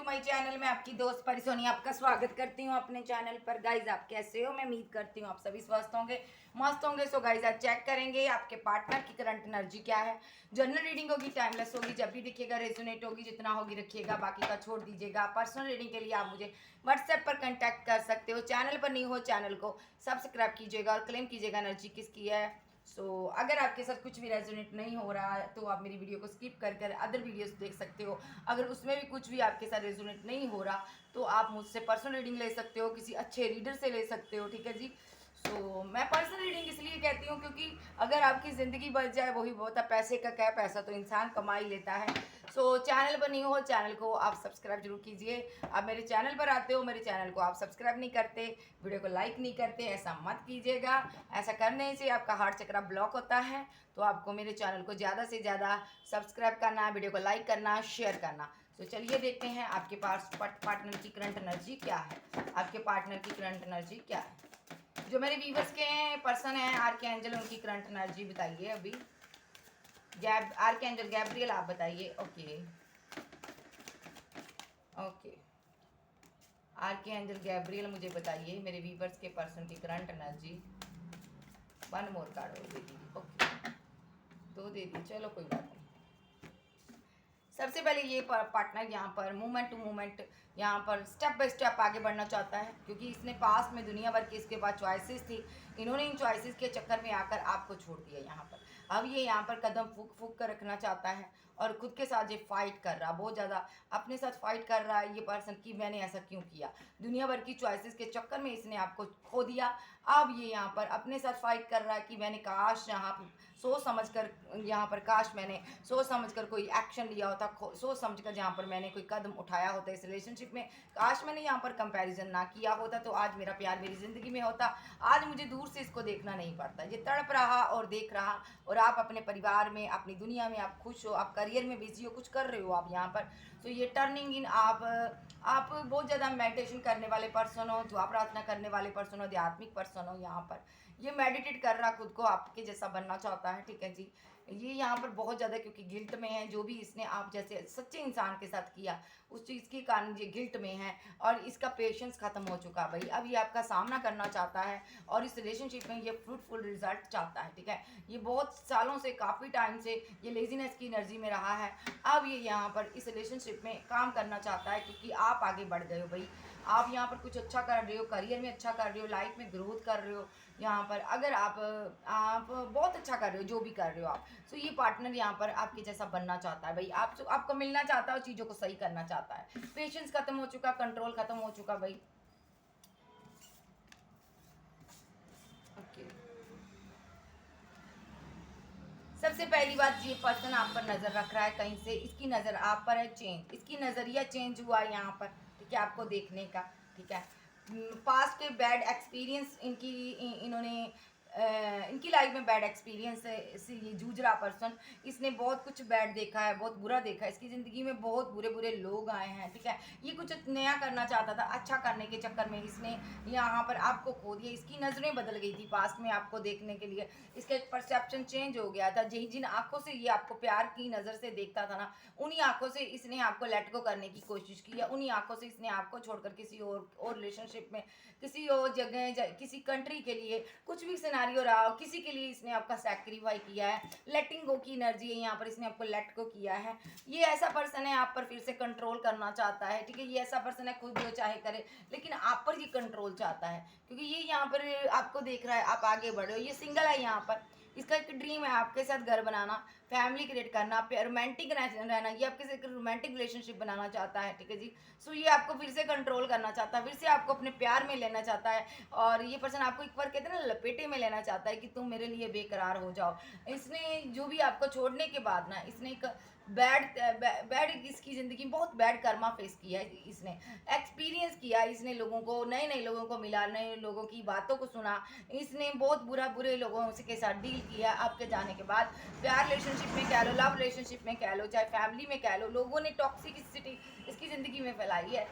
My channel में आपकी दोस्त परिसोनी आपका स्वागत करती हूँ अपने चैनल पर। गाइज आप कैसे हो? मैं उम्मीद करती हूँ आप सभी स्वस्थ होंगे, मस्त होंगे। सो गाइज आज चेक करेंगे आपके पार्टनर की करंट एनर्जी क्या है। जनरल रीडिंग होगी, टाइमलेस होगी, जब भी दिखेगा रेजोनेट होगी, जितना होगी रखिएगा, बाकी का छोड़ दीजिएगा। पर्सनल रीडिंग के लिए आप मुझे व्हाट्सएप पर कॉन्टैक्ट कर सकते हो। चैनल पर नहीं हो चैनल को सब्सक्राइब कीजिएगा और क्लेम कीजिएगा एनर्जी किसकी है। अगर आपके साथ कुछ भी रेजोनेट नहीं हो रहा है तो आप मेरी वीडियो को स्किप कर अदर वीडियोस देख सकते हो। अगर उसमें भी कुछ भी आपके साथ रेजोनेट नहीं हो रहा तो आप मुझसे पर्सनल रीडिंग ले सकते हो, किसी अच्छे रीडर से ले सकते हो। ठीक है जी। मैं पर्सनल रीडिंग इसलिए कहती हूँ क्योंकि अगर आपकी ज़िंदगी बच जाए वही बहुत है। पैसे का क्या, पैसा तो इंसान कमा ही लेता है। चैनल पर नहीं हो चैनल को आप सब्सक्राइब जरूर कीजिए। आप मेरे चैनल पर आते हो, मेरे चैनल को आप सब्सक्राइब नहीं करते, वीडियो को लाइक नहीं करते, ऐसा मत कीजिएगा। ऐसा करने से आपका हार्ट चक्र ब्लॉक होता है। तो आपको मेरे चैनल को ज़्यादा से ज़्यादा सब्सक्राइब करना, वीडियो को लाइक करना, शेयर करना। चलिए देखते हैं आपके पास पार्टनर की करंट एनर्जी क्या है। आपके पार्टनर की करंट एनर्जी क्या है। जो मेरे व्यूवर्स के पर्सन हैं आर्के एंजल, उनकी करंट एनर्जी बताइए अभी। आर्के एंजल गैब्रियल आप बताइए। ओके ओके, आर्के एंजल गैब्रियल मुझे बताइए मेरे व्यूवर्स के पर्सन की current energy. One more card और दे दीजिए। ओके, दो दे दी, चलो कोई बात नहीं। सबसे पहले ये पार्टनर यहाँ पर मूवमेंट टू मूवमेंट, यहाँ पर स्टेप बाय स्टेप आगे बढ़ना चाहता है क्योंकि इसने पास में दुनिया भर की इसके पास चॉइसेस थी। इन्होंने इन चॉइसेस के चक्कर में आकर आपको छोड़ दिया यहाँ पर। अब ये यहाँ पर कदम फूक फूक कर रखना चाहता है और खुद के साथ ये फाइट कर रहा, बहुत ज़्यादा अपने साथ फाइट कर रहा है ये पर्सन कि मैंने ऐसा क्यों किया। दुनिया भर की चॉइसेस के चक्कर में इसने आपको खो दिया। अब ये यहाँ पर अपने साथ फाइट कर रहा है कि मैंने काश यहाँ पर सोच समझ कर, यहाँ पर काश मैंने सोच समझ कर कोई एक्शन लिया होता, सोच समझ कर जहाँ पर मैंने कोई कदम उठाया होता इस रिलेशनशिप में। काश मैंने यहाँ पर कंपैरिजन ना किया होता तो आज मेरा प्यार मेरी ज़िंदगी में होता। आज मुझे दूर से इसको देखना नहीं पड़ता। ये तड़प रहा और देख रहा, और आप अपने परिवार में, अपनी दुनिया में आप खुश हो, आप करियर में बिजी हो, कुछ कर रहे हो आप यहाँ पर। ये टर्निंग इन आप बहुत ज़्यादा मेडिटेशन करने वाले पर्सन हो, दुआ प्रार्थना करने वाले पर्सन हो, आध्यात्मिक पर्सन हो। यहाँ पर ये मेडिटेट कर रहा, खुद को आपके जैसा बनना चाहता है। ठीक है जी। ये यहाँ पर बहुत ज़्यादा क्योंकि गिल्ट में है, जो भी इसने आप जैसे सच्चे इंसान के साथ किया उस चीज़ के कारण ये गिल्ट में है और इसका पेशेंस ख़त्म हो चुका भाई। अब ये आपका सामना करना चाहता है और इस रिलेशनशिप में ये फ्रूटफुल रिजल्ट चाहता है। ठीक है, ये बहुत सालों से, काफ़ी टाइम से ये लेजीनेस की एनर्जी में रहा है। अब ये यहाँ पर इस रिलेशनशिप में काम करना चाहता है क्योंकि आप आगे बढ़ गए हो भाई। आप यहाँ पर कुछ अच्छा कर रहे हो, करियर में अच्छा कर रहे हो, लाइफ में ग्रोथ कर रहे हो। यहाँ पर अगर आप बहुत अच्छा कर रहे हो जो भी कर रहे हो आप। ये पार्टनर यहाँ पर आपके जैसा बनना चाहता है भाई। आपको मिलना चाहता है और चीज़ों को सही करना चाहता है। पेशेंस खत्म हो चुका, कंट्रोल खत्म हो चुका भाई। ओके, सबसे पहली बात, ये पर्सन आप पर नज़र रख रहा है कहीं से, इसकी नज़र आप पर है। चेंज, इसकी नज़रिया चेंज हुआ है यहाँ पर। ठीक है, आपको देखने का। ठीक है, पास्ट के बैड एक्सपीरियंस इन्होंने इनकी लाइफ में बैड एक्सपीरियंस से ये जूझ रहा पर्सन। इसने बहुत कुछ बैड देखा है, बहुत बुरा देखा है, इसकी ज़िंदगी में बहुत बुरे बुरे लोग आए हैं। ठीक है, ये कुछ नया करना चाहता था, अच्छा करने के चक्कर में इसने यहाँ पर आपको खो दिया। इसकी नज़रें बदल गई थी पास्ट में आपको देखने के लिए, इसका एक परसेप्शन चेंज हो गया था। जिन आंखों से ये आपको प्यार की नज़र से देखता था ना, उन्हीं आंखों से इसने आपको लेट गो करने की कोशिश की है। उन्हीं आंखों से इसने आपको छोड़कर किसी और रिलेशनशिप में, किसी और जगह, किसी कंट्री के लिए, कुछ भी सिनारियो रहा हो, किसी के लिए इसने आपका सैक्रिफाई किया है। लेटिंग गो की एनर्जी है यहाँ पर, इसने आपको लेट गो किया है। ये ऐसा पर्सन है आप पर फिर से कंट्रोल करना चाहता है। ठीक है, ये ऐसा पर्सन है खुद जो चाहे करे, लेकिन आप पर ये कंट्रोल चाहता है क्योंकि ये यहाँ पर आपको देख रहा है, आप आगे बढ़ रहे हो। ये सिंगल है यहाँ पर, इसका एक ड्रीम है आपके साथ घर बनाना, फैमिली क्रिएट करना, रोमांटिक रहना। ये आपके साथ रोमांटिक रिलेशनशिप बनाना चाहता है। ठीक है जी। ये आपको फिर से कंट्रोल करना चाहता है, फिर से आपको अपने प्यार में लेना चाहता है। और ये पर्सन आपको एक बार कहते हैं ना, लपेटे में लेना चाहता है कि तुम मेरे लिए बेकरार हो जाओ। इसने जो भी आपको छोड़ने के बाद ना, इसने एक बैड इसकी ज़िंदगी में बहुत बैड कर्मा फेस किया है। इसने एक्सपीरियंस किया, इसने लोगों को, नए नए लोगों को मिला, नए लोगों की बातों को सुना, इसने बहुत बुरे लोगों के साथ डील किया। आपके जाने के बाद प्यार रिलेशनशिप में कह लो, लव रिलेशनशिप में कह लो, चाहे फैमिली में कह लो, लोगों ने टॉक्सिसिटी इसकी ज़िंदगी में फैलाई है।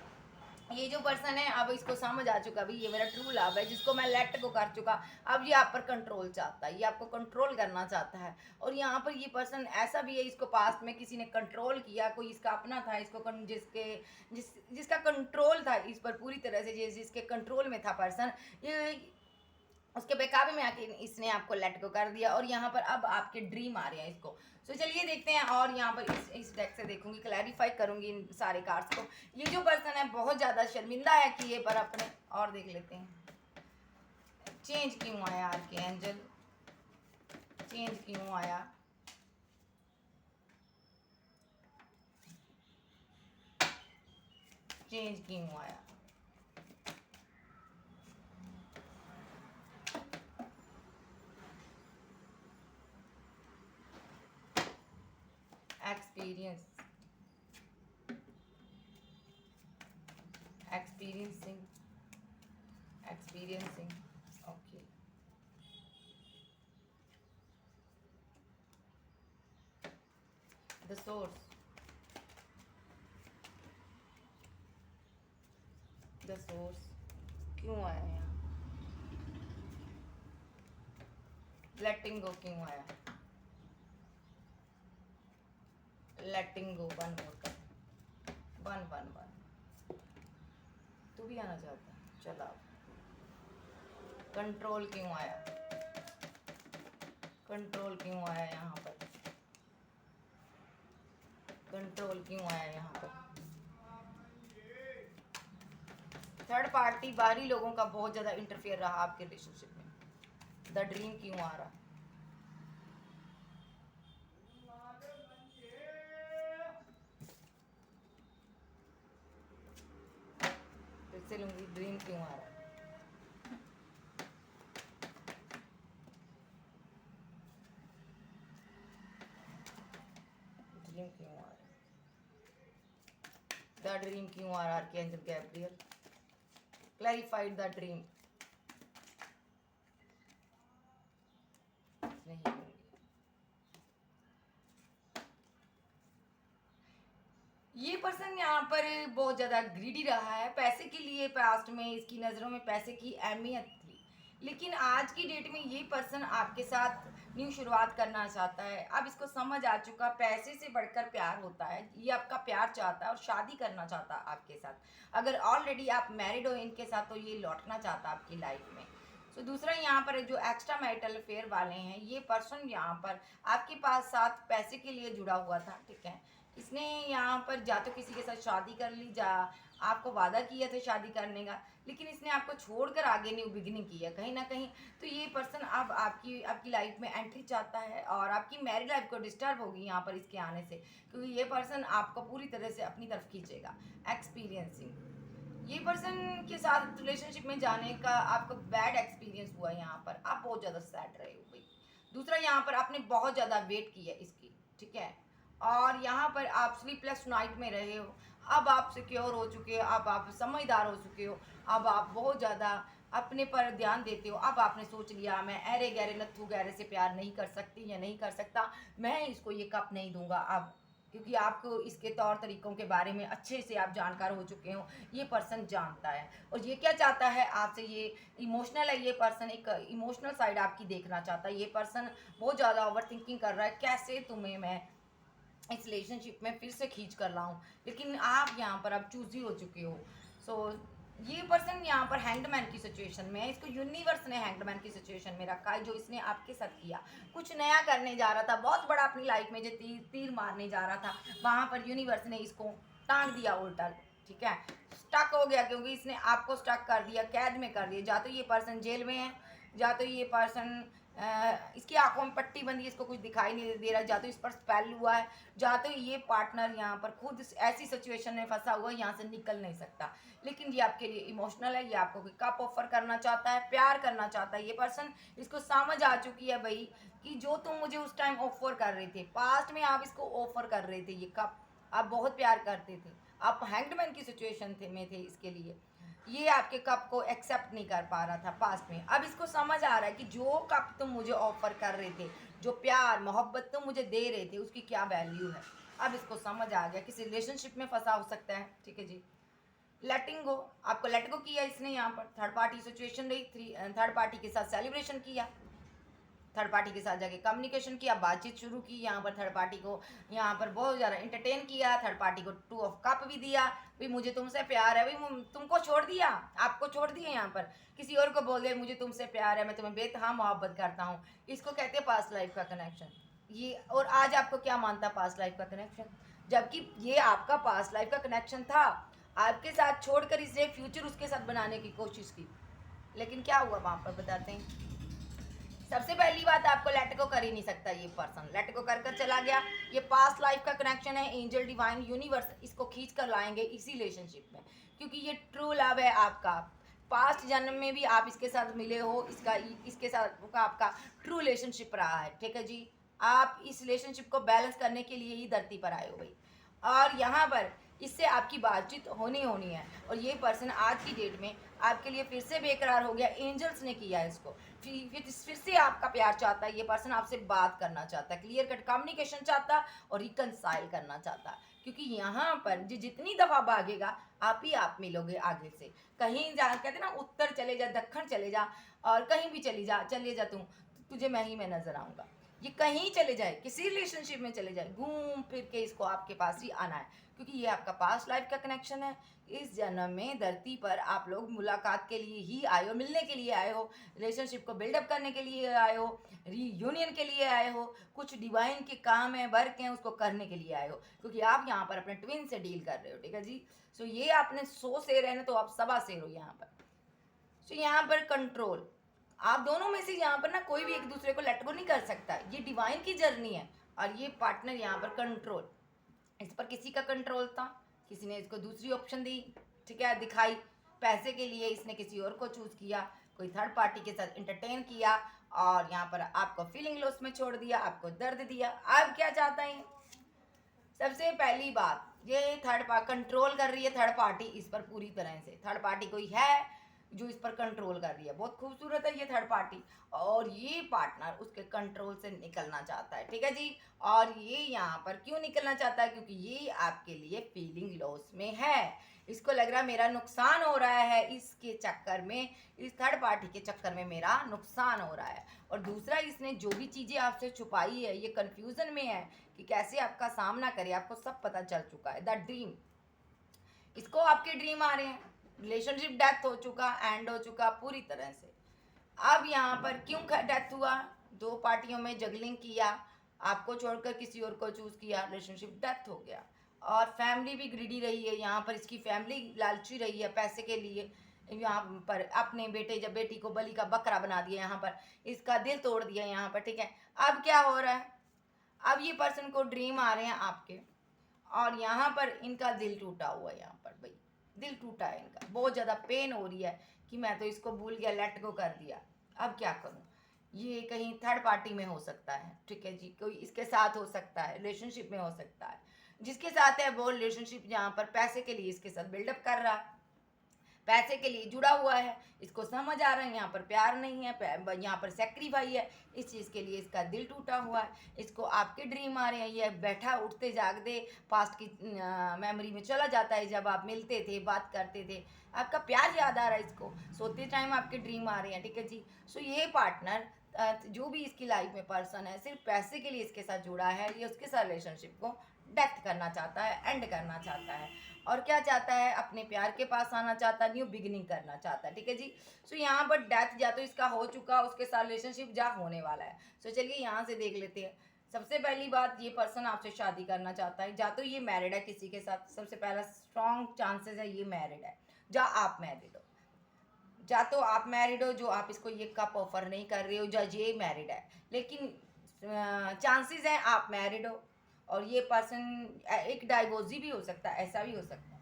ये जो पर्सन है अब इसको समझ आ चुका भाई ये मेरा ट्रू लव है, जिसको मैं लेट को कर चुका, अब ये आप पर कंट्रोल चाहता है, ये आपको कंट्रोल करना चाहता है। और यहाँ पर ये पर्सन ऐसा भी है, इसको पास्ट में किसी ने कंट्रोल किया, कोई इसका अपना था, इसको जिसका कंट्रोल था इस पर पूरी तरह से, जिसके कंट्रोल में था पर्सन, ये उसके बेकाबू में आके इसने आपको लेट को कर दिया। और यहाँ पर अब आपके ड्रीम आ रहे हैं इसको। तो चलिए देखते हैं, और यहाँ पर इस डेक से देखूंगी, क्लैरिफाई करूंगी इन सारे कार्ड्स को। ये जो पर्सन है बहुत ज़्यादा शर्मिंदा है कि ये पर अपने, और देख लेते हैं चेंज क्यों आया आपके एंजल, चेंज क्यों आया, चेंज क्यों आया, experience, experiencing, experiencing, okay, the source, the source क्यों आया यहाँ, लेटिंग गो क्यों आया, लेटिंग गो, वन मोर कर, वन वन वन, तू भी आना चाहता है, चला। कंट्रोल क्यों आया, कंट्रोल क्यों आया यहाँ पर, कंट्रोल क्यों आया यहाँ पर, थर्ड पार्टी बाहरी लोगों का बहुत ज़्यादा इंटरफेयर रहा आपके रिलेशनशिप में, द ड्रीम क्यों आ रहा, फिर से लूंगी, ड्रीम क्यों आ रहा, ड्रीम क्यों आ रहा, द ड्रीम क्यों आ रहा, archangel Gabriel clarified the dream, नहीं ये पर्सन यहाँ पर बहुत ज़्यादा ग्रीडी रहा है पैसे के लिए, पास्ट में इसकी नज़रों में पैसे की अहमियत थी, लेकिन आज की डेट में ये पर्सन आपके साथ न्यू शुरुआत करना चाहता है। अब इसको समझ आ चुका पैसे से बढ़कर प्यार होता है, ये आपका प्यार चाहता है और शादी करना चाहता है आपके साथ। अगर ऑलरेडी आप मैरिड हो इनके साथ तो ये लौटना चाहता है आपकी लाइफ में। सो दूसरा यहाँ पर जो एक्स्ट्रा मैरिटल अफेयर वाले हैं, ये पर्सन यहाँ पर आपके पास साथ पैसे के लिए जुड़ा हुआ था, ठीक है। इसने यहाँ पर जा तो किसी के साथ शादी कर ली, जा आपको वादा किया था शादी करने का, लेकिन इसने आपको छोड़कर आगे न्यू बिगिनिंग की है कहीं ना कहीं। तो ये पर्सन अब आपकी आपकी लाइफ में एंट्री चाहता है और आपकी मैरिड लाइफ को डिस्टर्ब होगी यहाँ पर इसके आने से, क्योंकि ये पर्सन आपको पूरी तरह से अपनी तरफ खींचेगा। एक्सपीरियंसिंग, ये पर्सन के साथ रिलेशनशिप में जाने का आपको बैड एक्सपीरियंस हुआ यहाँ पर, आप बहुत ज़्यादा सैड रहे हो भाई। दूसरा यहाँ पर आपने बहुत ज़्यादा वेट किया इसकी, ठीक है, और यहाँ पर आप स्लीपलेस नाइट में रहे हो। अब आप सिक्योर हो चुके हो, अब आप समझदार हो चुके हो, अब आप बहुत ज़्यादा अपने पर ध्यान देते हो। अब आपने सोच लिया मैं अरे गहरे नत्थू गहरे से प्यार नहीं कर सकती या नहीं कर सकता, मैं इसको ये कप नहीं दूंगा अब, क्योंकि आपको इसके तौर तरीक़ों के बारे में अच्छे से आप जानकार हो चुके हो। ये पर्सन जानता है और ये क्या चाहता है आपसे, ये इमोशनल है, ये पर्सन एक इमोशनल साइड आपकी देखना चाहता है। ये पर्सन बहुत ज़्यादा ओवर थिंकिंग कर रहा है, कैसे तुम्हें मैं इस रिलेशनशिप में फिर से खींच कर लाऊं, लेकिन आप यहाँ पर अब चूजी हो चुके हो। सो ये पर्सन यहाँ पर हैंगमैन की सिचुएशन में है, इसको यूनिवर्स ने हैंगमैन की सिचुएशन में रखा है। जो इसने आपके साथ किया, कुछ नया करने जा रहा था, बहुत बड़ा अपनी लाइफ में जो तीर मारने जा रहा था, वहाँ पर यूनिवर्स ने इसको टांग दिया उल्टा, ठीक है, स्टक हो गया, क्योंकि इसने आपको स्टक कर दिया, कैद में कर दिया। जा तो ये पर्सन जेल में है, जा तो ये पर्सन इसकी आंखों में पट्टी बंदी है, इसको कुछ दिखाई नहीं दे रहा, जा तो इस पर स्पेल हुआ है, जा तो ये पार्टनर यहाँ पर खुद ऐसी सिचुएशन में फंसा हुआ है यहाँ से निकल नहीं सकता। लेकिन ये आपके लिए इमोशनल है, ये आपको कोई कप ऑफर करना चाहता है, प्यार करना चाहता है। ये पर्सन, इसको समझ आ चुकी है भाई कि जो तुम मुझे उस टाइम ऑफर कर रहे थे, पास्ट में आप इसको ऑफर कर रहे थे, ये कप आप बहुत प्यार करते थे, आप हैंगमैन की सिचुएशन में थे इसके लिए, ये आपके कप को एक्सेप्ट नहीं कर पा रहा था पास्ट में। अब इसको समझ आ रहा है कि जो कप तुम मुझे ऑफर कर रहे थे, जो प्यार मोहब्बत तुम मुझे दे रहे थे, उसकी क्या वैल्यू है। अब इसको समझ आ गया, किसी रिलेशनशिप में फंसा हो सकता है, ठीक है जी। लेटिंग गो, आपको लेट गो किया इसने, यहाँ पर थर्ड पार्टी सिचुएशन रही, थर्ड पार्टी के साथ सेलिब्रेशन किया, थर्ड पार्टी के साथ जाके कम्युनिकेशन किया, बातचीत शुरू की, यहाँ पर थर्ड पार्टी को यहाँ पर बहुत ज़्यादा इंटरटेन किया, थर्ड पार्टी को 2 ऑफ कप भी दिया, भाई मुझे तुमसे प्यार है, भाई तुमको छोड़ दिया, आपको छोड़ दिया, यहाँ पर किसी और को बोल दे मुझे तुमसे प्यार है, मैं तुम्हें बेतहा मोहब्बत करता हूँ, इसको कहते हैं पास्ट लाइफ का कनेक्शन। ये और आज आपको क्या मानता पास्ट लाइफ का कनेक्शन, जबकि ये आपका पास्ट लाइफ का कनेक्शन था, आपके साथ छोड़कर इसने फ्यूचर उसके साथ बनाने की कोशिश की, लेकिन क्या हुआ वहाँ पर बताते हैं। सबसे पहली बात, आपको लेट को कर ही नहीं सकता ये पर्सन, लेट को कर चला गया, ये पास्ट लाइफ का कनेक्शन है, एंजल डिवाइन यूनिवर्स इसको खींच कर लाएंगे इसी रिलेशनशिप में, क्योंकि ये ट्रू लव है आपका, पास्ट जन्म में भी आप इसके साथ मिले हो, इसके साथ आपका ट्रू रिलेशनशिप रहा है, ठीक है जी। आप इस रिलेशनशिप को बैलेंस करने के लिए ही धरती पर आए हो भाई, और यहाँ पर इससे आपकी बातचीत होनी है, और ये पर्सन आज की डेट में आपके लिए फिर से बेकरार हो गया, एंजल्स ने किया है इसको, फिर से आपका प्यार चाहता है, ये पर्सन आपसे बात करना चाहता है, क्लियर कट कम्युनिकेशन चाहता है और रिकनसाइल करना चाहता है, क्योंकि यहाँ पर जितनी दफ़ा भागेगा आप ही आप मिलोगे आगे से, कहीं जा कहते ना उत्तर चले जा, दक्षिण चले जा, और कहीं भी चले जा तुझे मैं नज़र आऊँगा, ये कहीं चले जाए, किसी रिलेशनशिप में चले जाए, घूम फिर के इसको आपके पास ही आना है, क्योंकि ये आपका पास्ट लाइफ का कनेक्शन है। इस जन्म में धरती पर आप लोग मुलाकात के लिए ही आए हो, मिलने के लिए आए हो, रिलेशनशिप को बिल्डअप करने के लिए आए हो, रीयूनियन के लिए आए हो, कुछ डिवाइन के काम है, वर्क हैं, उसको करने के लिए आए हो, क्योंकि आप यहाँ पर अपने ट्विन से डील कर रहे हो, ठीक है जी। सो ये आपने 100 शेर है ना, तो आप 1.25 शेर हो यहाँ पर। सो यहाँ पर कंट्रोल, आप दोनों में से यहाँ पर ना कोई भी एक दूसरे को लेट गो नहीं कर सकता, ये डिवाइन की जर्नी है, और ये पार्टनर यहाँ पर कंट्रोल, इस पर किसी का कंट्रोल था, किसी ने इसको दूसरी ऑप्शन दी, ठीक है, दिखाई, पैसे के लिए इसने किसी और को चूज किया, कोई थर्ड पार्टी के साथ इंटरटेन किया, और यहाँ पर आपको फीलिंग लॉस में छोड़ दिया, आपको दर्द दिया। अब क्या चाहता है, सबसे पहली बात, ये थर्ड पार्टी कंट्रोल कर रही है, थर्ड पार्टी इस पर पूरी तरह से, थर्ड पार्टी कोई है जो इस पर कंट्रोल कर रही है, बहुत खूबसूरत है ये थर्ड पार्टी, और ये पार्टनर उसके कंट्रोल से निकलना चाहता है, ठीक है जी। और ये यहाँ पर क्यों निकलना चाहता है, क्योंकि ये आपके लिए फीलिंग लॉस में है, इसको लग रहा है मेरा नुकसान हो रहा है, इसके चक्कर में, इस थर्ड पार्टी के चक्कर में मेरा नुकसान हो रहा है, और दूसरा इसने जो भी चीज़ें आपसे छुपाई है, ये कन्फ्यूज़न में है कि कैसे आपका सामना करे, आपको सब पता चल चुका है। द ड्रीम, इसको आपके ड्रीम आ रहे हैं, रिलेशनशिप डेथ हो चुका, एंड हो चुका पूरी तरह से। अब यहाँ पर क्यों डेथ हुआ, 2 पार्टियों में जगलिंग किया, आपको छोड़कर किसी और को चूज किया, रिलेशनशिप डेथ हो गया, और फैमिली भी ग्रीडी रही है, यहाँ पर इसकी फैमिली लालची रही है पैसे के लिए, यहाँ पर अपने बेटे जब बेटी को बलि का बकरा बना दिया, यहाँ पर इसका दिल तोड़ दिया यहाँ पर, ठीक है। अब क्या हो रहा है, अब ये पर्सन को ड्रीम आ रहे हैं आपके, और यहाँ पर इनका दिल टूटा हुआ है, यहाँ पर भाई दिल टूटा है इनका, बहुत ज़्यादा पेन हो रही है कि मैं तो इसको भूल गया, लेट गो कर दिया, अब क्या करूँ। ये कहीं थर्ड पार्टी में हो सकता है, ठीक है जी, कोई इसके साथ हो सकता है, रिलेशनशिप में हो सकता है, जिसके साथ है वो रिलेशनशिप जहाँ पर पैसे के लिए इसके साथ बिल्डअप कर रहा है, पैसे के लिए जुड़ा हुआ है, इसको समझ आ रहा है यहाँ पर प्यार नहीं है, यहाँ पर सेक्रीफाई है, इस चीज़ के लिए इसका दिल टूटा हुआ है, इसको आपके ड्रीम आ रहे हैं, ये बैठा उठते जागते पास्ट की मेमोरी में चला जाता है, जब आप मिलते थे, बात करते थे, आपका प्यार याद आ रहा है इसको, सोते टाइम आपके ड्रीम आ रहे हैं, ठीक है जी। सो ये पार्टनर जो भी इसकी लाइफ में पर्सन है, सिर्फ पैसे के लिए इसके साथ जुड़ा है, ये उसके साथ रिलेशनशिप को डेथ करना चाहता है, एंड करना चाहता है, और क्या चाहता है, अपने प्यार के पास आना चाहता है, न्यू बिगिनिंग करना चाहता है, ठीक है जी। सो यहाँ पर डेथ या तो इसका हो चुका, उसके साथ रिलेशनशिप जा होने वाला है। सो चलिए यहाँ से देख लेते हैं। सबसे पहली बात, ये पर्सन आपसे शादी करना चाहता है, या तो ये मैरिड है किसी के साथ, सबसे पहला स्ट्रॉन्ग चांसेस है ये मैरिड है, या आप मैरिड हो, या तो आप मैरिड हो जो आप इसको ये कप ऑफर नहीं कर रहे हो, या ये मैरिड है, लेकिन चांसेस हैं आप मैरिड हो, और ये पर्सन एक डाइवोर्सी भी हो सकता है, ऐसा भी हो सकता है।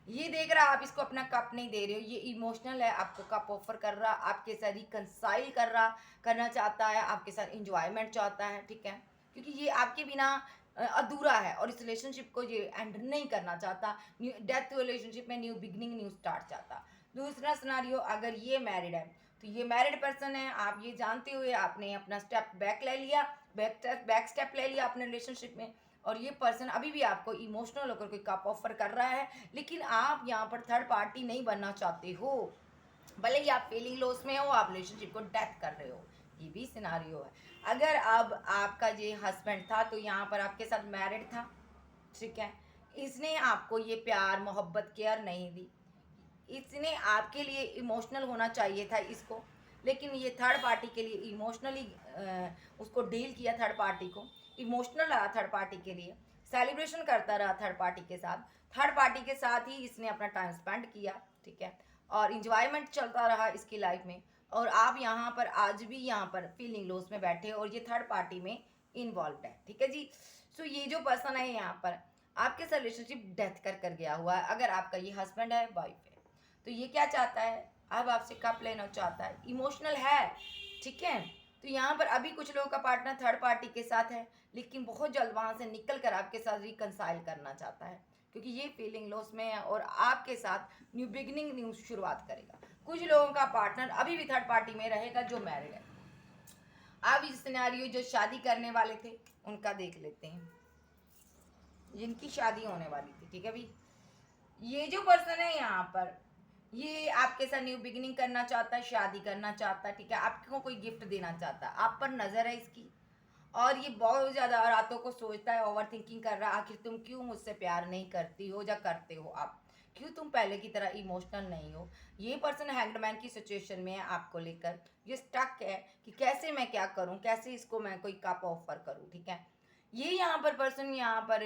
ये देख रहा आप इसको अपना कप नहीं दे रहे हो, ये इमोशनल है, आपको कप ऑफर कर रहा, आपके साथ रिकनसाइल करना चाहता है, आपके साथ इंजॉयमेंट चाहता है, ठीक है, क्योंकि ये आपके बिना अधूरा है, और इस रिलेशनशिप को ये एंड नहीं करना चाहता, न्यू डेथ रिलेशनशिप में न्यू बिगनिंग, न्यू स्टार्ट चाहता। दूसरा सिनारियो, अगर ये मैरिड है तो ये मैरिड पर्सन है, आप ये जानते हुए आपने अपना स्टेप बैक ले लिया, बैक स्टेप ले लिया अपने रिलेशनशिप में, और ये पर्सन अभी भी आपको इमोशनल होकर कोई कप ऑफर कर रहा है, लेकिन आप यहाँ पर थर्ड पार्टी नहीं बनना चाहते हो। भले ही आप फीलिंग लॉस में हो, आप रिलेशनशिप को डेथ कर रहे हो, ये भी सिनारियो है। अगर अब आपका ये हस्बैंड था तो यहाँ पर आपके साथ मैरिड था, ठीक है, इसने आपको ये प्यार मोहब्बत केयर नहीं दी, इसने आपके लिए इमोशनल होना चाहिए था इसको, लेकिन ये थर्ड पार्टी के लिए इमोशनली उसको डील किया, थर्ड पार्टी को इमोशनल रहा, थर्ड पार्टी के लिए सेलिब्रेशन करता रहा, थर्ड पार्टी के साथ, थर्ड पार्टी के साथ ही इसने अपना टाइम स्पेंड किया, ठीक है, और इंजॉयमेंट चलता रहा इसकी लाइफ में। और आप यहाँ पर आज भी यहाँ पर फीलिंग लॉस में बैठे और ये थर्ड पार्टी में इन्वॉल्व है, ठीक है जी। सो ये जो पर्सन है यहाँ पर आपके साथ रिलेशनशिप डेथ कर गया हुआ है। अगर आपका ये हस्बैंड है, वाइफ है, तो ये क्या चाहता है, अब आपसे कप लेना चाहता है, इमोशनल है, ठीक है। तो यहाँ पर अभी कुछ लोगों का पार्टनर थर्ड पार्टी के साथ है, लेकिन बहुत जल्द वहाँ से निकल कर आपके साथ रिकनसाइल करना चाहता है, क्योंकि ये फीलिंग लॉस में है और आपके साथ न्यू बिगिनिंग, न्यू शुरुआत करेगा। कुछ लोगों का पार्टनर अभी भी थर्ड पार्टी में रहेगा जो मैरिड है। अब इस सिनेरियो जो शादी करने वाले थे उनका देख लेते हैं, जिनकी शादी होने वाली थी, ठीक है भाई। ये जो पर्सन है यहाँ पर, ये आपके साथ न्यू बिगिनिंग करना चाहता है, शादी करना चाहता है, ठीक है, आपको कोई गिफ्ट देना चाहता है, आप पर नज़र है इसकी, और ये बहुत ज़्यादा रातों को सोचता है, ओवर थिंकिंग कर रहा है, आखिर तुम क्यों मुझसे प्यार नहीं करती हो या करते हो, आप क्यों तुम पहले की तरह इमोशनल नहीं हो। ये पर्सन हैंगड की सिचुएशन में है आपको लेकर, ये स्टक है कि कैसे मैं क्या करूं, कैसे इसको मैं कोई कप ऑफर करूं, ठीक है। ये यहाँ पर पर्सन यहाँ पर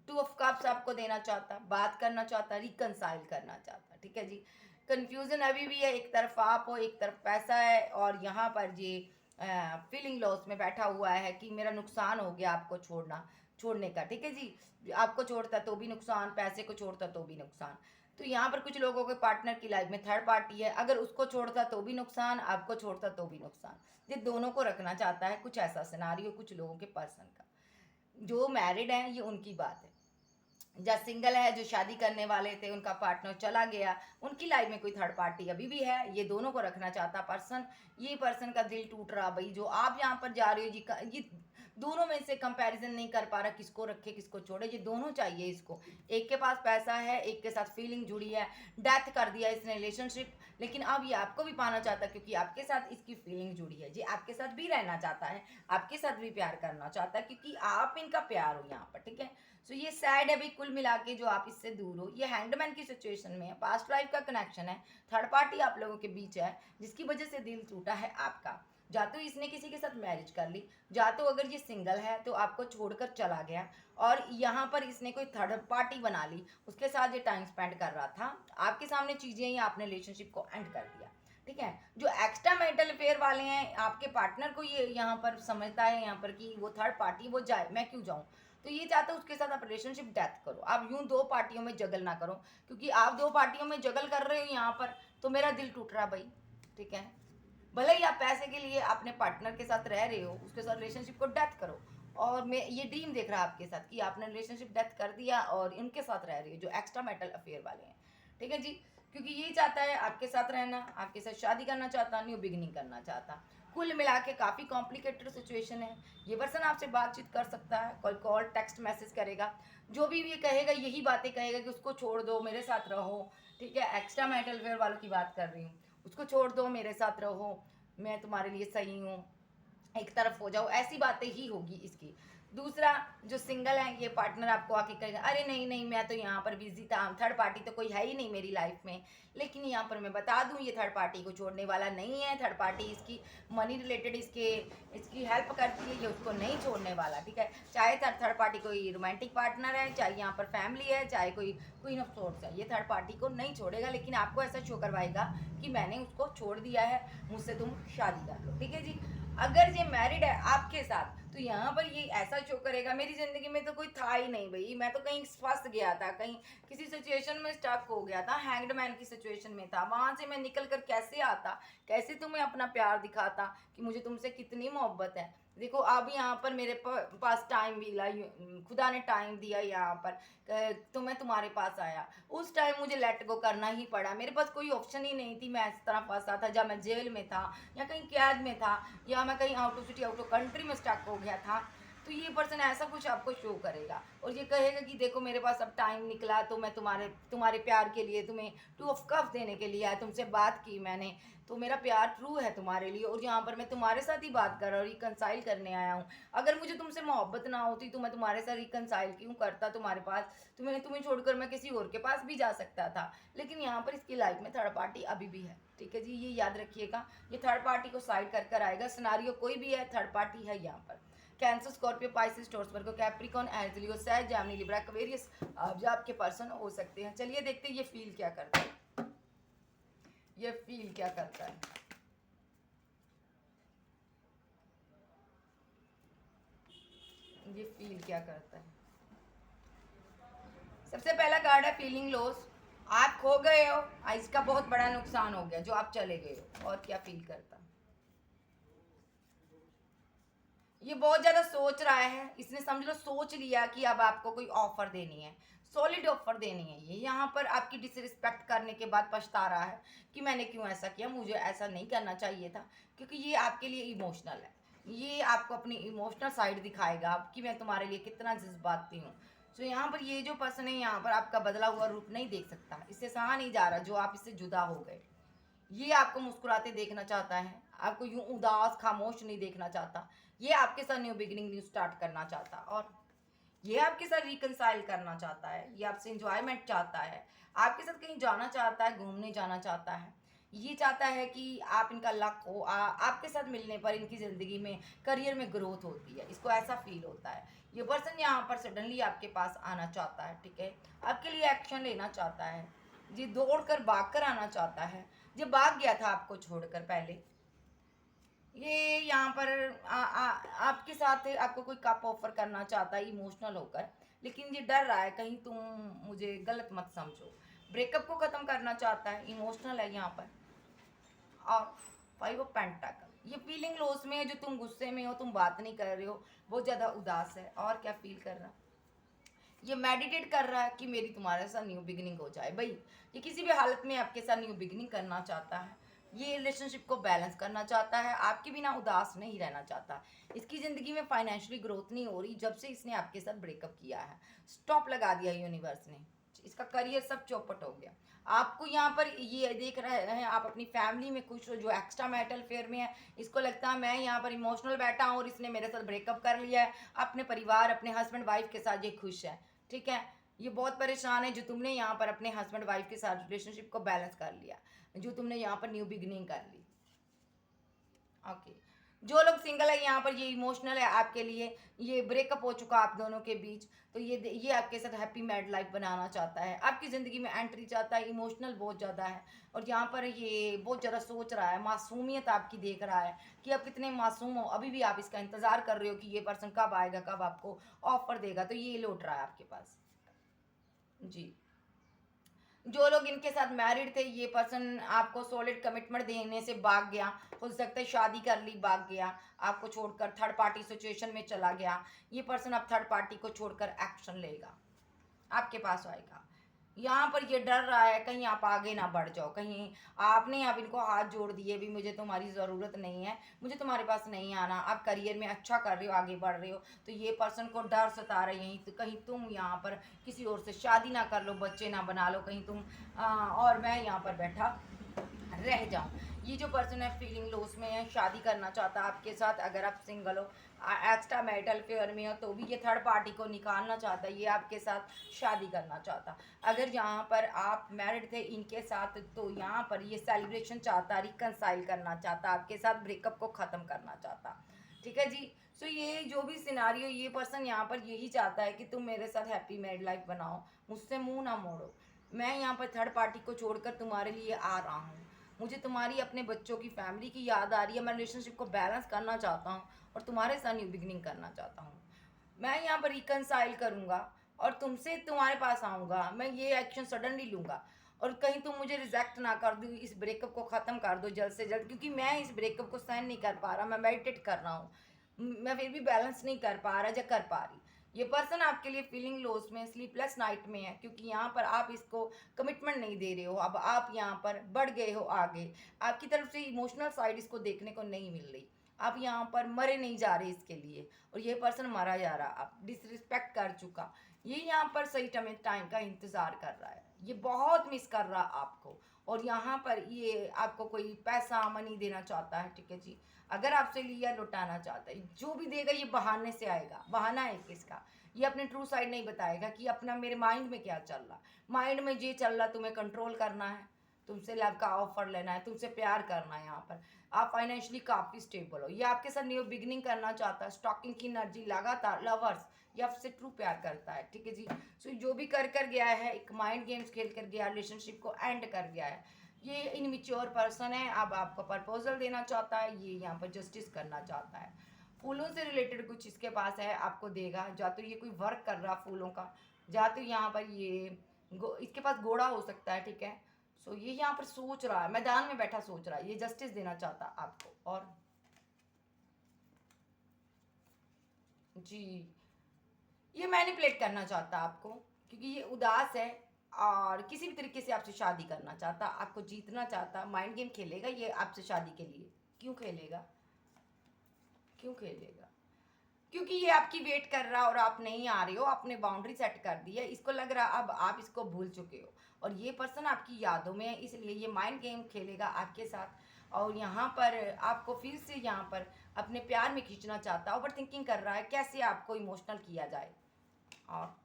2 ऑफ कप्स आपको देना चाहता, बात करना चाहता, रिकनसाइल करना चाहता, ठीक है जी। कंफ्यूजन अभी भी है, एक तरफ आप हो, एक तरफ पैसा है, और यहाँ पर ये फीलिंग लॉस में बैठा हुआ है कि मेरा नुकसान हो गया आपको छोड़ने का, ठीक है जी। आपको छोड़ता तो भी नुकसान, पैसे को छोड़ता तो भी नुकसान। तो यहाँ पर कुछ लोगों के पार्टनर की लाइफ में थर्ड पार्टी है, अगर उसको छोड़ता तो भी नुकसान, आपको छोड़ता तो भी नुकसान, ये दोनों को रखना चाहता है, कुछ ऐसा सिनारियो कुछ लोगों के पर्सन का। जो मैरिड है ये उनकी बात है, जो सिंगल है, जो शादी करने वाले थे, उनका पार्टनर चला गया, उनकी लाइफ में कोई थर्ड पार्टी अभी भी है, ये दोनों को रखना चाहता पर्सन। ये पर्सन का दिल टूट रहा भाई, जो आप यहाँ पर जा रहे हो जी, ये दोनों में से कंपैरिजन नहीं कर पा रहा, किसको रखे किसको छोड़े, ये दोनों चाहिए इसको। एक के पास पैसा है, एक के साथ फीलिंग जुड़ी है, डेथ कर दिया इसने रिलेशनशिप, लेकिन अब ये आपको भी पाना चाहता है, क्योंकि आपके साथ इसकी फीलिंग जुड़ी है, ये आपके साथ भी रहना चाहता है, आपके साथ भी प्यार करना चाहता है, क्योंकि आप इनका प्यार हो यहाँ पर, ठीक है। सो ये सैड है भाई, कुल मिला के जो आप इससे दूर हो, ये हैंडमैन की सिचुएशन में है, पास्ट लाइफ का कनेक्शन है, थर्ड पार्टी आप लोगों के बीच है, जिसकी वजह से दिल टूटा है आपका। जा तो इसने किसी के साथ मैरिज कर ली, जा तो अगर ये सिंगल है तो आपको छोड़कर चला गया, और यहाँ पर इसने कोई थर्ड पार्टी बना ली, उसके साथ ये टाइम स्पेंड कर रहा था, आपके सामने चीज़ें ही आपने रिलेशनशिप को एंड कर दिया, ठीक है। जो एक्स्ट्रा मैरिटल अफेयर वाले हैं, आपके पार्टनर को ये यहाँ पर समझता है यहाँ पर कि वो थर्ड पार्टी, वो जाए, मैं क्यों जाऊँ, तो ये चाहता है उसके साथ आप रिलेशनशिप डेथ करो, आप यूं 2 पार्टियों में जगल ना करो, क्योंकि आप 2 पार्टियों में जगल कर रहे हो यहाँ पर, तो मेरा दिल टूट रहा भाई, ठीक है। भले ही आप पैसे के लिए अपने पार्टनर के साथ रह रहे हो, उसके साथ रिलेशनशिप को डेथ करो, और मैं ये ड्रीम देख रहा आपके साथ कि आपने रिलेशनशिप डेथ कर दिया और इनके साथ रह रही हो जो एक्स्ट्रा मैरिटल अफेयर वाले हैं, ठीक है जी। क्योंकि ये चाहता है आपके साथ रहना, आपके साथ शादी करना चाहता, न्यू बिगिनिंग करना चाहता। कुल मिला के काफ़ी कॉम्प्लिकेटेड सिचुएशन है। ये पर्सन आपसे बातचीत कर सकता है, कोई कॉल टेक्स्ट मैसेज करेगा, जो भी ये कहेगा यही बातें कहेगा कि उसको छोड़ दो, मेरे साथ रहो, ठीक है। एक्स्ट्रा मैरिटल अफेयर वालों की बात कर रही हूँ, उसको छोड़ दो, मेरे साथ रहो, मैं तुम्हारे लिए सही हूँ, एक तरफ हो जाओ, ऐसी बातें ही होगी इसकी। दूसरा, जो सिंगल है, ये पार्टनर आपको आके कहेगा अरे नहीं नहीं, मैं तो यहाँ पर बिजी था, थर्ड पार्टी तो कोई है ही नहीं मेरी लाइफ में। लेकिन यहाँ पर मैं बता दूँ, ये थर्ड पार्टी को छोड़ने वाला नहीं है, थर्ड पार्टी इसकी मनी रिलेटेड इसकी हेल्प करती है, ये उसको नहीं छोड़ने वाला, ठीक है। चाहे थर्ड पार्टी कोई रोमांटिक पार्टनर है, चाहे यहाँ पर फैमिली है, चाहे कोई क्वीन ऑफ सोर्स है, ये थर्ड पार्टी को नहीं छोड़ेगा, लेकिन आपको ऐसा शो करवाएगा कि मैंने उसको छोड़ दिया है, मुझसे तुम शादी कर लो, ठीक है जी। अगर ये मैरिड है आपके साथ, तो यहाँ पर ये ऐसा शो करेगा मेरी ज़िंदगी में तो कोई था ही नहीं भाई, मैं तो कहीं फंस गया था, कहीं किसी सिचुएशन में स्टक हो गया था, हैंग्ड मैन की सिचुएशन में था, वहाँ से मैं निकल कर कैसे आता, कैसे तुम्हें अपना प्यार दिखाता कि मुझे तुमसे कितनी मोहब्बत है। देखो अब यहाँ पर मेरे पास टाइम मिला, खुदा ने टाइम दिया यहाँ पर, तो मैं तुम्हारे पास आया, उस टाइम मुझे लेट गो करना ही पड़ा, मेरे पास कोई ऑप्शन ही नहीं थी, मैं इस तरह फंसा था, जब मैं जेल में था या कहीं कैद में था, या मैं कहीं out of city out of country में स्टक हो गया था, तो ये पर्सन ऐसा कुछ आपको शो करेगा और ये कहेगा कि देखो मेरे पास अब टाइम निकला तो मैं तुम्हारे तुम्हारे प्यार के लिए तुम्हें टू ऑफ कप देने के लिए आया, तुमसे बात की मैंने, तो मेरा प्यार ट्रू है तुम्हारे लिए और यहाँ पर मैं तुम्हारे साथ ही बात कर रहा हूँ, रिकनसाइल करने आया हूँ। अगर मुझे तुमसे मोहब्बत ना होती तो मैं तुम्हारे साथ रिकनसाइल क्यों करता तुम्हारे पास, तुम्हें छोड़कर मैं किसी और के पास भी जा सकता था। लेकिन यहाँ पर इसकी लाइफ में थर्ड पार्टी अभी भी है, ठीक है जी, ये याद रखिएगा। ये थर्ड पार्टी को साइड कर कर आएगा, सिनारियो कोई भी है, थर्ड पार्टी है यहाँ पर। कैंसर, स्कॉर्पियो, पाइसिस, टॉरस, वर्गो, कैप्रिकॉन, एरीज, लियो, सैज, जेमिनी, लिब्रा, एक्वेरियस जो आपके पर्सन हो सकते हैं। चलिए देखते हैं ये फील क्या करता है, ये फील क्या करता है। ये फील क्या करता है। सबसे पहला कार्ड है फीलिंग लॉस। आप खो गए हो, इसका बहुत बड़ा नुकसान हो गया जो आप चले गए हो। और क्या फील करता है, ये बहुत ज़्यादा सोच रहा है, इसने समझ लो सोच लिया कि अब आपको कोई ऑफर देनी है, सॉलिड ऑफर देनी है। ये यहाँ पर आपकी डिसरिस्पेक्ट करने के बाद पछता रहा है कि मैंने क्यों ऐसा किया, मुझे ऐसा नहीं करना चाहिए था, क्योंकि ये आपके लिए इमोशनल है। ये आपको अपनी इमोशनल साइड दिखाएगा कि मैं तुम्हारे लिए कितना जज्बाती हूँ। तो यहाँ पर ये जो पर्सन है यहाँ पर आपका बदला हुआ रूप नहीं देख सकता, इससे सहा नहीं जा रहा जो आप इससे जुदा हो गए। ये आपको मुस्कुराते देखना चाहता है, आपको यूं उदास खामोश नहीं देखना चाहता। ये आपके साथ न्यू बिगिनिंग, न्यू स्टार्ट करना चाहता, और ये आपके साथ रिकनसाइल करना चाहता है। ये आपसे इंजॉयमेंट चाहता है, आपके साथ कहीं जाना चाहता है, घूमने जाना चाहता है। ये चाहता है कि आप इनका लक हो, आपके साथ मिलने पर इनकी ज़िंदगी में करियर में ग्रोथ होती है, इसको ऐसा फील होता है। ये पर्सन यहाँ पर सडनली आपके पास आना चाहता है, ठीक है, आपके लिए एक्शन लेना चाहता है। जी दौड़ कर भाग कर आना चाहता है, जो भाग गया था आपको छोड़कर पहले। ये यहाँ पर आपके साथ आपको कोई कप ऑफर करना चाहता है इमोशनल होकर, लेकिन ये डर रहा है कहीं तुम मुझे गलत मत समझो। ब्रेकअप को ख़त्म करना चाहता है, इमोशनल है यहाँ पर। और फाइव ऑफ पेंटाकल, ये फीलिंग लॉस में है, जो तुम गुस्से में हो, तुम बात नहीं कर रहे हो, बहुत ज़्यादा उदास है। और क्या फील कर रहा है, ये मेडिटेट कर रहा है कि मेरी तुम्हारे साथ न्यू बिगिनिंग हो जाए। भाई ये किसी भी हालत में आपके साथ न्यू बिगिनिंग करना चाहता है, ये रिलेशनशिप को बैलेंस करना चाहता है, आपके बिना उदास नहीं रहना चाहता। इसकी ज़िंदगी में फाइनेंशियली ग्रोथ नहीं हो रही जब से इसने आपके साथ ब्रेकअप किया है, स्टॉप लगा दिया यूनिवर्स ने, इसका करियर सब चौपट हो गया। आपको यहाँ पर ये देख रहे हैं आप अपनी फैमिली में खुश हो, जो एक्स्ट्रा मैरिटल फेयर में है इसको लगता है मैं यहाँ पर इमोशनल बैठा हूँ और इसने मेरे साथ ब्रेकअप कर लिया है, अपने परिवार अपने हस्बैंड वाइफ के साथ ये खुश है, ठीक है। ये बहुत परेशान है जो तुमने यहाँ पर अपने हस्बैंड वाइफ के साथ रिलेशनशिप को बैलेंस कर लिया, जो तुमने यहाँ पर न्यू बिगनिंग कर ली। ओके, जो लोग सिंगल है यहाँ पर ये इमोशनल है आपके लिए, ये ब्रेकअप हो चुका आप दोनों के बीच, तो ये आपके साथ हैप्पी मैरिड लाइफ बनाना चाहता है, आपकी ज़िंदगी में एंट्री चाहता है, इमोशनल बहुत ज़्यादा है। और यहाँ पर ये बहुत ज़्यादा सोच रहा है, मासूमियत आपकी देख रहा है कि आप कितने मासूम हो, अभी भी आप इसका इंतज़ार कर रहे हो कि ये पर्सन कब आएगा, कब आपको ऑफर देगा, तो ये लौट रहा है आपके पास जी। जो लोग इनके साथ मैरिड थे, ये पर्सन आपको सॉलिड कमिटमेंट देने से भाग गया, हो सकता है शादी कर ली, भाग गया, आपको छोड़कर थर्ड पार्टी सिचुएशन में चला गया। ये पर्सन अब थर्ड पार्टी को छोड़कर एक्शन लेगा, आपके पास आएगा। यहाँ पर ये डर रहा है कहीं आप आगे ना बढ़ जाओ, कहीं आपने अब इनको हाथ जोड़ दिए भी, मुझे तुम्हारी ज़रूरत नहीं है, मुझे तुम्हारे पास नहीं आना, आप करियर में अच्छा कर रहे हो, आगे बढ़ रहे हो, तो ये पर्सन को डर सता रहे यहीं तो कहीं तुम यहाँ पर किसी और से शादी ना कर लो, बच्चे ना बना लो, कहीं तुम और मैं यहाँ पर बैठा रह जाऊं। ये जो पर्सन है फीलिंग लॉस में है, शादी करना चाहता है आपके साथ, अगर आप सिंगल हो, एक्स्ट्रा मैरिटल फेयर में हो, तो भी ये थर्ड पार्टी को निकालना चाहता है, ये आपके साथ शादी करना चाहता। अगर यहाँ पर आप मैरिड थे इनके साथ, तो यहाँ पर ये सेलिब्रेशन चाहता, रिकनसाइल करना चाहता, आपके साथ ब्रेकअप को ख़त्म करना चाहता, ठीक है जी। सो ये जो भी सिनारियो, ये पर्सन यहाँ पर यही चाहता है कि तुम मेरे साथ हैप्पी मैरिड लाइफ बनाओ, मुझसे मुंह ना मोड़ो, मैं यहाँ पर थर्ड पार्टी को छोड़कर तुम्हारे लिए आ रहा हूँ, मुझे तुम्हारी अपने बच्चों की फैमिली की याद आ रही है, मैं रिलेशनशिप को बैलेंस करना चाहता हूँ और तुम्हारे साथ न्यू बिगिनिंग करना चाहता हूँ। मैं यहाँ पर रिकनसाइल करूँगा और तुमसे तुम्हारे पास आऊँगा, मैं ये एक्शन सडनली लूँगा, और कहीं तुम मुझे रिजेक्ट ना कर दो, इस ब्रेकअप को ख़त्म कर दो जल्द से जल्द, क्योंकि मैं इस ब्रेकअप को सहन नहीं कर पा रहा, मैं मेडिटेट कर रहा हूँ, मैं फिर भी बैलेंस नहीं कर पा रहा या कर पा रही। ये पर्सन आपके लिए फीलिंग लॉस में, स्लीपलेस नाइट में है, क्योंकि यहाँ पर आप इसको कमिटमेंट नहीं दे रहे हो, अब आप यहाँ पर बढ़ गए हो आगे, आपकी तरफ से इमोशनल साइड इसको देखने को नहीं मिल रही, आप यहाँ पर मरे नहीं जा रहे इसके लिए, और ये पर्सन मरा जा रहा, आप डिसरिस्पेक्ट कर चुका, ये यहाँ पर सही टाइम का इंतज़ार कर रहा है, ये बहुत मिस कर रहा आपको, और यहाँ पर ये आपको कोई पैसा मनी देना चाहता है, ठीक है जी। अगर आपसे लिया लुटाना चाहता है, जो भी देगा ये बहाने से आएगा, बहाना है किसका, ये अपने ट्रू साइड नहीं बताएगा कि अपना मेरे माइंड में क्या चल रहा, माइंड में ये चल रहा तुम्हें कंट्रोल करना है, तुमसे लव का ऑफर लेना है, तुमसे प्यार करना है, यहाँ पर आप फाइनेंशियली काफ़ी स्टेबल हो, ये आपके साथ न्यू बिगिनिंग करना चाहता है, स्टॉकिंग की एनर्जी लगातार, लवर्स, ये आपसे ट्रू प्यार करता है, ठीक है जी। सो जो भी कर गया है, एक माइंड गेम्स खेल कर गया, रिलेशनशिप को एंड कर गया है, ये इनमिच्योर पर्सन है, अब आपको प्रपोजल देना चाहता है, ये यहाँ पर जस्टिस करना चाहता है, फूलों से रिलेटेड कुछ इसके पास है, आपको देगा, या तो ये कोई वर्क कर रहा फूलों का, या तो यहाँ पर ये इसके पास घोड़ा हो सकता है, ठीक है। सो ये यहाँ पर सोच रहा है, मैदान में बैठा सोच रहा है, ये जस्टिस देना चाहता आपको, और जी ये मैनिपुलेट करना चाहता आपको, क्योंकि ये उदास है और किसी भी तरीके से आपसे शादी करना चाहता, आपको जीतना चाहता, माइंड गेम खेलेगा ये आपसे शादी के लिए। क्यों खेलेगा, क्यों खेलेगा? क्योंकि ये आपकी वेट कर रहा और आप नहीं आ रहे हो, आपने बाउंड्री सेट कर दी है, इसको लग रहा अब आप इसको भूल चुके हो, और ये पर्सन आपकी यादों में है, इसलिए ये माइंड गेम खेलेगा आपके साथ, और यहाँ पर आपको फिर से यहाँ पर अपने प्यार में खींचना चाहता है, ओवर थिंकिंग कर रहा है कैसे आपको इमोशनल किया जाए, और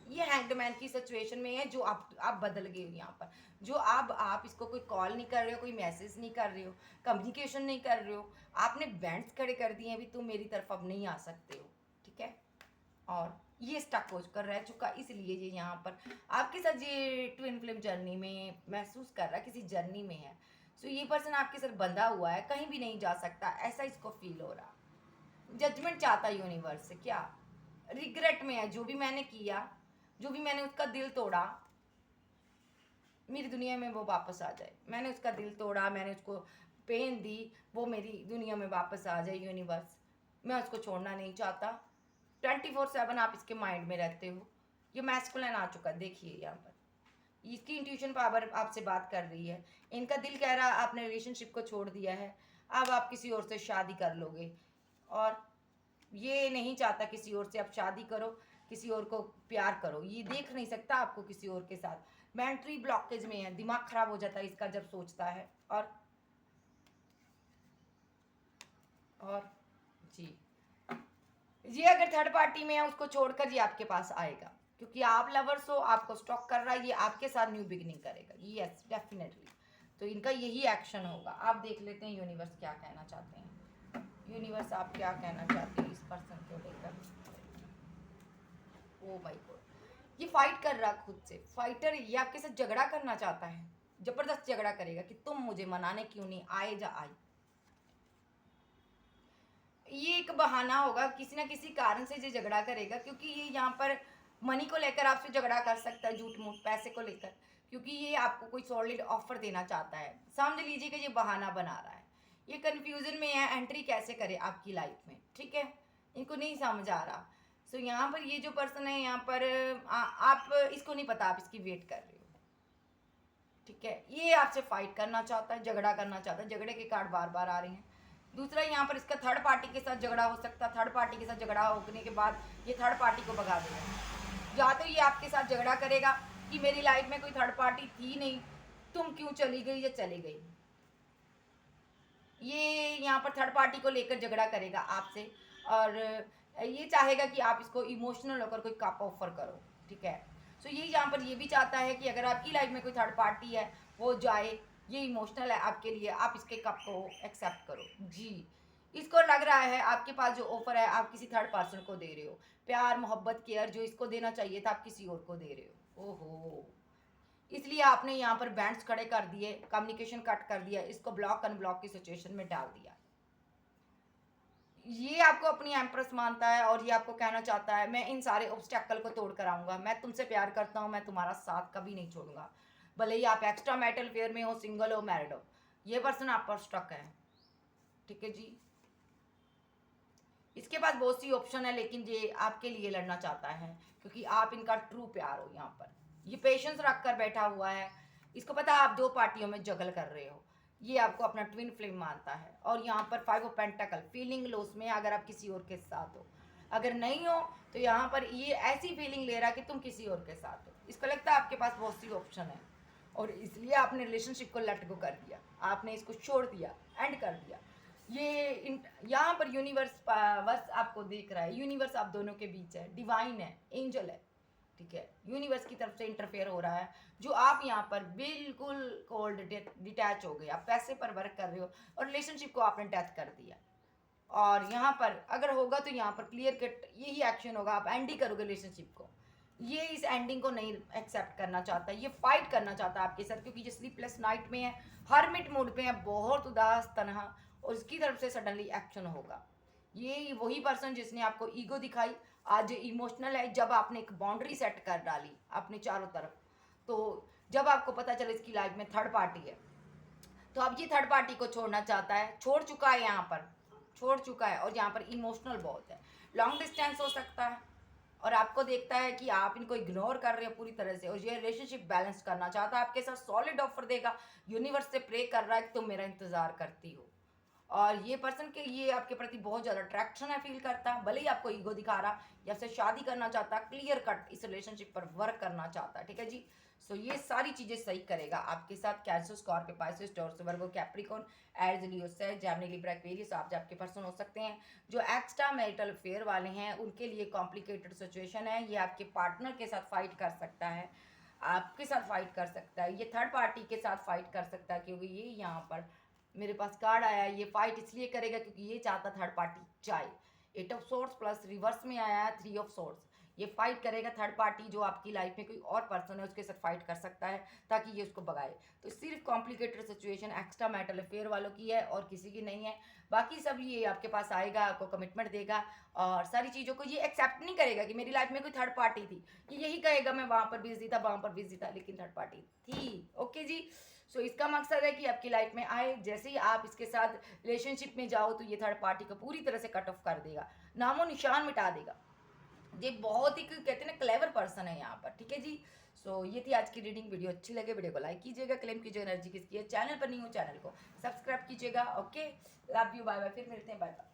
ये हैंगमैन की सिचुएशन में है, जो आप बदल गए हो यहाँ पर, जो आप इसको कोई कॉल नहीं कर रहे हो, कोई मैसेज नहीं कर रहे हो, कम्युनिकेशन नहीं कर रहे हो, आपने बैंड्स खड़े कर दिए हैं, भी तुम मेरी तरफ अब नहीं आ सकते हो, ठीक है। और ये स्टक हो कर रह चुका, इसलिए ये यहाँ पर आपके साथ ये ट्विन फ्लेम जर्नी में महसूस कर रहा है, किसी जर्नी में है। सो ये पर्सन आपके साथ बंधा हुआ है, कहीं भी नहीं जा सकता, ऐसा इसको फील हो रहा, जजमेंट चाहता यूनिवर्स से, क्या रिग्रेट में है, जो भी मैंने किया, जो भी मैंने उसका दिल तोड़ा, मेरी दुनिया में वो वापस आ जाए, मैंने उसका दिल तोड़ा, मैंने उसको पेन दी, वो मेरी दुनिया में वापस आ जाए यूनिवर्स, मैं उसको छोड़ना नहीं चाहता। 24/7 आप इसके माइंड में रहते हो, ये मैस्कुलिन आ चुका है, देखिए यहाँ पर इसकी इंट्यूशन पावर आपसे बात कर रही है, इनका दिल कह रहा है आपने रिलेशनशिप को छोड़ दिया है, अब आप किसी और से शादी कर लोगे, और ये नहीं चाहता किसी और से आप शादी करो, किसी और को प्यार करो, ये देख नहीं सकता आपको किसी और के साथ, मेंटली ब्लॉकेज में है, दिमाग खराब हो जाता है इसका जब सोचता है, और जी ये अगर थर्ड पार्टी में है उसको छोड़कर ये आपके पास आएगा, क्योंकि आप लवर्स हो, आपको स्टॉक कर रहा है, ये आपके साथ न्यू बिगिनिंग करेगा, यस डेफिनेटली। तो इनका यही एक्शन होगा, आप देख लेते हैं यूनिवर्स क्या कहना चाहते हैं, यूनिवर्स आप क्या कहना चाहते हैं इस पर्सन को लेकर। ओ माय गॉड, ये फाइट कर रहा खुद से, फाइटर, ये आपके साथ झगड़ा करना चाहता है, जबरदस्त झगड़ा करेगा कि तुम मुझे मनाने क्यों नहीं आए, जा आई, ये एक बहाना होगा, किसी ना किसी कारण से ये झगड़ा करेगा, क्योंकि ये यहाँ पर मनी को लेकर आपसे झगड़ा कर सकता है, झूठ मूठ पैसे को लेकर, क्योंकि ये आपको कोई सॉलिड ऑफर देना चाहता है, समझ लीजिए कि ये बहाना बना रहा है, ये कंफ्यूजन में है, एंट्री कैसे करे आपकी लाइफ में, ठीक है, इनको नहीं समझ आ रहा। सो यहाँ पर ये जो पर्सन है यहाँ पर आप इसको नहीं पता, आप इसकी वेट कर रहे हो, ठीक है, ये आपसे फाइट करना चाहता है, झगड़ा करना चाहता है, झगड़े के कार्ड बार बार आ रहे हैं। दूसरा यहाँ पर इसका थर्ड पार्टी के साथ झगड़ा हो सकता है, थर्ड पार्टी के साथ झगड़ा होने के बाद ये थर्ड पार्टी को भगा देगा, या तो ये आपके साथ झगड़ा करेगा कि मेरी लाइफ में कोई थर्ड पार्टी थी नहीं, तुम क्यों चली गई या चली गई, ये यहाँ पर थर्ड पार्टी को लेकर झगड़ा करेगा आपसे, और ये चाहेगा कि आप इसको इमोशनल होकर कोई कप ऑफर करो, ठीक है। सो ये यहाँ पर ये भी चाहता है कि अगर आपकी लाइफ में कोई थर्ड पार्टी है वो जाए, ये इमोशनल है आपके लिए, आप इसके कप को एक्सेप्ट करो जी। इसको लग रहा है आपके पास जो ऑफर है आप किसी थर्ड पर्सन को दे रहे हो, प्यार मोहब्बत केयर जो इसको देना चाहिए था आप किसी और को दे रहे हो, ओहो, इसलिए आपने यहाँ पर बैंड्स खड़े कर दिए, कम्युनिकेशन कट कर दिया, इसको ब्लॉक अनब्लॉक की सिचुएशन में डाल दिया। ये आपको अपनी एम्प्रेस मानता है और ये आपको कहना चाहता है मैं इन सारे ऑब्स्टेकल को तोड़ कर आऊँगा, मैं तुमसे प्यार करता हूँ, मैं तुम्हारा साथ कभी नहीं छोड़ूंगा, भले ही आप एक्स्ट्रा मैरिटल फेयर में हो, सिंगल हो, मैरिड हो, ये पर्सन आप पर स्टक है, ठीक है जी। इसके पास बहुत सी ऑप्शन है, लेकिन ये आपके लिए लड़ना चाहता है क्योंकि आप इनका ट्रू प्यार हो, यहाँ पर ये पेशेंस रख कर बैठा हुआ है, इसको पता है आप दो पार्टियों में जगल कर रहे हो, ये आपको अपना ट्विन फ्लेम मानता है। और यहाँ पर 5 ऑफ पेंटाकल, फीलिंग लॉस में अगर आप किसी और के साथ हो, अगर नहीं हो तो यहाँ पर ये ऐसी फीलिंग ले रहा है कि तुम किसी और के साथ हो। इसको लगता है आपके पास बहुत सी ऑप्शन है और इसलिए आपने रिलेशनशिप को लेट गो कर दिया, आपने इसको छोड़ दिया, एंड कर दिया। ये यहाँ पर यूनिवर्स बस आपको देख रहा है, यूनिवर्स आप दोनों के बीच है, डिवाइन है, एंजल है, ठीक है, यूनिवर्स की तरफ से इंटरफेयर हो रहा है। जो आप यहाँ पर बिल्कुल कोल्ड डिटैच हो गए, आप पैसे पर वर्क कर रहे हो और रिलेशनशिप को आपने डेथ कर दिया। और यहाँ पर अगर होगा तो यहाँ पर क्लियर कट यही एक्शन होगा, आप एंड ही करोगे रिलेशनशिप को। ये इस एंडिंग को नहीं एक्सेप्ट करना चाहता, ये फाइट करना चाहता है आपके साथ, क्योंकि ये स्लीपलेस नाइट में है, हरमिट मूड पे है, बहुत उदास तनहा, और इसकी तरफ से सडनली एक्शन होगा। ये वही पर्सन जिसने आपको ईगो दिखाई, आज इमोशनल है। जब आपने एक बाउंड्री सेट कर डाली अपने चारों तरफ, तो जब आपको पता चले इसकी लाइफ में थर्ड पार्टी है, तो अब ये थर्ड पार्टी को छोड़ना चाहता है, छोड़ चुका है, यहाँ पर छोड़ चुका है। और यहाँ पर इमोशनल बहुत है, लॉन्ग डिस्टेंस हो सकता है, और आपको देखता है कि आप इनको इग्नोर कर रहे हो पूरी तरह से, और ये रिलेशनशिप बैलेंस करना चाहता है आपके साथ, सॉलिड ऑफर देगा, यूनिवर्स से प्रे कर रहा है कि तुम मेरा इंतजार करती हो। और ये पर्सन के ये आपके प्रति बहुत ज़्यादा अट्रैक्शन है, फील करता है, भले ही आपको ईगो दिखा रहा या आपसे शादी करना चाहता है, क्लियर कट इस रिलेशनशिप पर वर्क करना चाहता है, ठीक है जी। सो ये सारी चीज़ें सही करेगा आपके साथ। कैंसर, स्कॉर्पियो, पाइसेस, टॉरस, वर्गो, कैप्रिकॉर्न, एरीज, लियो, सेज, जेमिनी, लिब्रा, एक्वेरियस आप आपके पर्सन हो सकते हैं। जो एक्स्ट्रा मैरिटल अफेयर वाले हैं उनके लिए कॉम्प्लिकेटेड सिचुएशन है, ये आपके पार्टनर के साथ फाइट कर सकता है, आपके साथ फाइट कर सकता है, ये थर्ड पार्टी के साथ फाइट कर सकता है, क्योंकि ये यहाँ पर मेरे पास कार्ड आया है, ये फाइट इसलिए करेगा क्योंकि ये चाहता थर्ड पार्टी जाए। 8 ऑफ सोर्ट्स प्लस रिवर्स में आया है 3 ऑफ सोर्ट्स, ये फाइट करेगा थर्ड पार्टी, जो आपकी लाइफ में कोई और पर्सन है उसके साथ फाइट कर सकता है ताकि ये उसको भगाए। तो सिर्फ complicated situation extra marital affair वालों की है और किसी की नहीं है। बाकी सब ये आपके पास आएगा, आपको कमिटमेंट देगा और सारी चीज़ों को ये एक्सेप्ट नहीं करेगा कि मेरी लाइफ में कोई थर्ड पार्टी थी। ये यही कहेगा मैं वहाँ पर बिजी था, वहाँ पर बिजी था, लेकिन थर्ड पार्टी थी। ओके जी। सो इसका मकसद है कि आपकी लाइफ में आए, जैसे ही आप इसके साथ रिलेशनशिप में जाओ तो ये थर्ड पार्टी को पूरी तरह से कट ऑफ कर देगा, नामो निशान मिटा देगा। ये बहुत ही कहते हैं ना क्लेवर पर्सन है यहाँ पर, ठीक है जी। सो ये थी आज की रीडिंग। वीडियो अच्छी लगे वीडियो को लाइक कीजिएगा, क्लेम कीजिएगा एनर्जी किसकी है, चैनल पर नहीं हो चैनल को सब्सक्राइब कीजिएगा। Okay, love you, bye bye, फिर मिलते हैं, बाय बाय।